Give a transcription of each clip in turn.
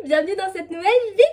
bienvenue dans cette nouvelle vidéo.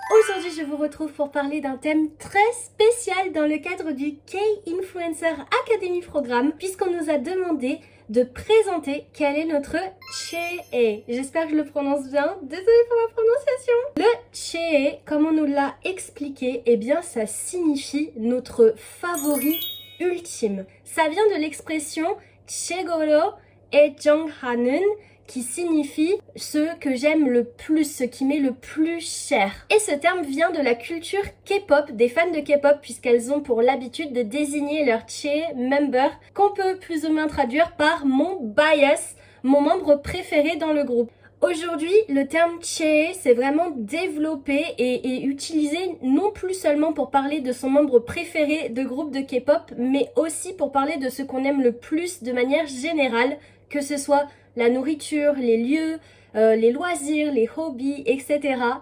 Aujourd'hui, je vous retrouve pour parler d'un thème très spécial dans le cadre du K-Influencer Academy Programme, puisqu'on nous a demandé de présenter quel est notre Chee. J'espère que je le prononce bien, désolée pour ma prononciation. Le Chee, comme on nous l'a expliqué, eh bien ça signifie notre favori ultime. Ça vient de l'expression Chegoro 애정하는, qui signifie ce que j'aime le plus, ce qui m'est le plus cher. Et ce terme vient de la culture K-pop, des fans de K-pop, puisqu'elles ont pour l'habitude de désigner leur Chee member, qu'on peut plus ou moins traduire par mon bias, mon membre préféré dans le groupe. Aujourd'hui, le terme Chee, c'est vraiment développé et utilisé non plus seulement pour parler de son membre préféré de groupe de K-pop, mais aussi pour parler de ce qu'on aime le plus de manière générale, que ce soit la nourriture, les lieux, les loisirs, les hobbies, etc.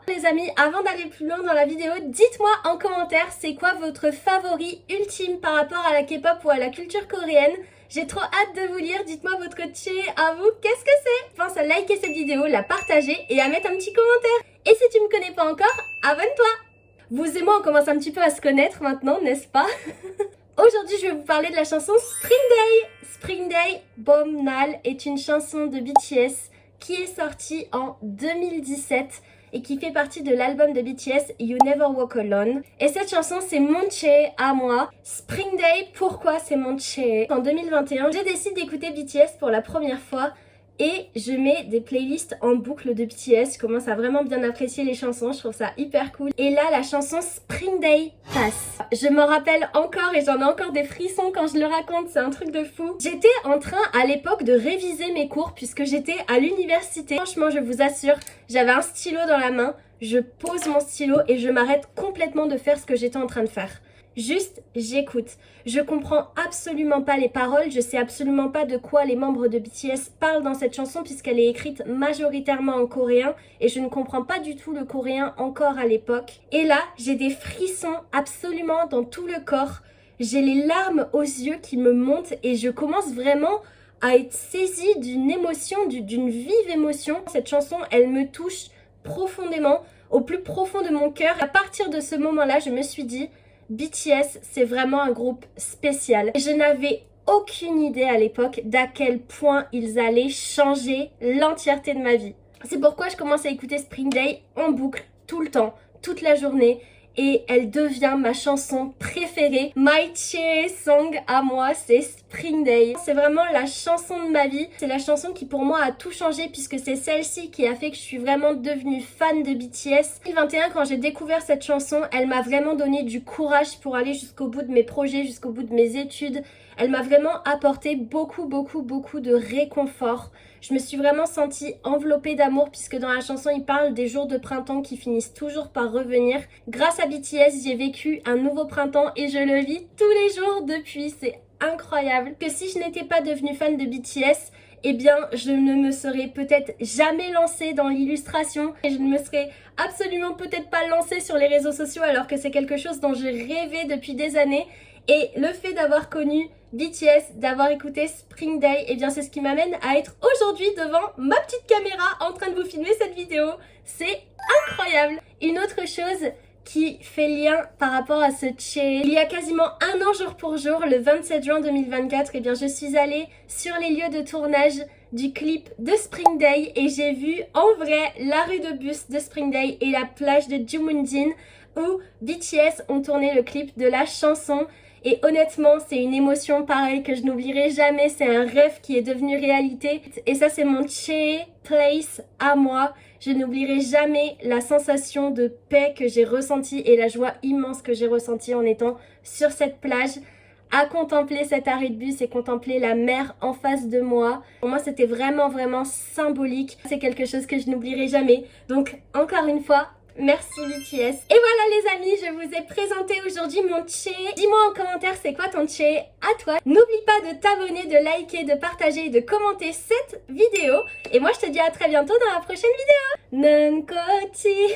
Les amis, avant d'aller plus loin dans la vidéo, dites-moi en commentaire c'est quoi votre favori ultime par rapport à la K-pop ou à la culture coréenne. J'ai trop hâte de vous lire, dites-moi votre Chee à vous, qu'est-ce que c'est? Pense à liker cette vidéo, la partager et à mettre un petit commentaire. Et si tu me connais pas encore, abonne-toi! Vous et moi on commence un petit peu à se connaître maintenant, n'est-ce pas? Aujourd'hui, je vais vous parler de la chanson Spring Day. Spring Day Bomnal est une chanson de BTS qui est sortie en 2017 et qui fait partie de l'album de BTS You Never Walk Alone. Et cette chanson, c'est mon Chee à moi. Spring Day, pourquoi c'est mon Chee? En 2021, j'ai décidé d'écouter BTS pour la première fois et je mets des playlists en boucle de BTS. Je commence à vraiment bien apprécier les chansons, je trouve ça hyper cool. Et là, la chanson Spring Day passe. Je me rappelle encore et j'en ai encore des frissons quand je le raconte, c'est un truc de fou. J'étais en train à l'époque de réviser mes cours puisque j'étais à l'université. Franchement, je vous assure, j'avais un stylo dans la main, je pose mon stylo et je m'arrête complètement de faire ce que j'étais en train de faire. Juste, j'écoute. Je comprends absolument pas les paroles, je sais absolument pas de quoi les membres de BTS parlent dans cette chanson puisqu'elle est écrite majoritairement en coréen et je ne comprends pas du tout le coréen encore à l'époque. Et là, j'ai des frissons absolument dans tout le corps. J'ai les larmes aux yeux qui me montent et je commence vraiment à être saisie d'une émotion, d'une vive émotion. Cette chanson, elle me touche profondément, au plus profond de mon cœur. À partir de ce moment-là, je me suis dit, BTS, c'est vraiment un groupe spécial. Je n'avais aucune idée à l'époque d'à quel point ils allaient changer l'entièreté de ma vie. C'est pourquoi je commence à écouter Spring Day en boucle, tout le temps, toute la journée. Et elle devient ma chanson préférée. My Chee song à moi, c'est Spring Day. C'est vraiment la chanson de ma vie. C'est la chanson qui pour moi a tout changé puisque c'est celle-ci qui a fait que je suis vraiment devenue fan de BTS. En 2021, quand j'ai découvert cette chanson, elle m'a vraiment donné du courage pour aller jusqu'au bout de mes projets, jusqu'au bout de mes études. Elle m'a vraiment apporté beaucoup de réconfort. Je me suis vraiment sentie enveloppée d'amour puisque dans la chanson, il parle des jours de printemps qui finissent toujours par revenir. Grâce à BTS, j'ai vécu un nouveau printemps et je le vis tous les jours depuis. C'est incroyable. Que si je n'étais pas devenue fan de BTS, eh bien, je ne me serais peut-être jamais lancée dans l'illustration et je ne me serais absolument peut-être pas lancée sur les réseaux sociaux alors que c'est quelque chose dont je rêvais depuis des années. Et le fait d'avoir connu BTS, d'avoir écouté Spring Day, eh bien c'est ce qui m'amène à être aujourd'hui devant ma petite caméra en train de vous filmer cette vidéo. C'est incroyable. Une autre chose qui fait lien par rapport à ce Chee, il y a quasiment un an jour pour jour, le 27 juin 2024, eh bien je suis allée sur les lieux de tournage du clip de Spring Day et j'ai vu en vrai la rue de bus de Spring Day et la plage de Jumunjin où BTS ont tourné le clip de la chanson. Et honnêtement, c'est une émotion pareille que je n'oublierai jamais. C'est un rêve qui est devenu réalité. Et ça, c'est mon Chee place à moi. Je n'oublierai jamais la sensation de paix que j'ai ressentie et la joie immense que j'ai ressentie en étant sur cette plage, à contempler cet arrêt de bus et contempler la mer en face de moi. Pour moi, c'était vraiment symbolique. C'est quelque chose que je n'oublierai jamais. Donc, encore une fois, Merci BTS. Et voilà les amis, je vous ai présenté aujourd'hui mon Che. Dis-moi en commentaire c'est quoi ton Che à toi. N'oublie pas de t'abonner, de liker, de partager et de commenter cette vidéo. Et moi je te dis à très bientôt dans la prochaine vidéo. Nunkochi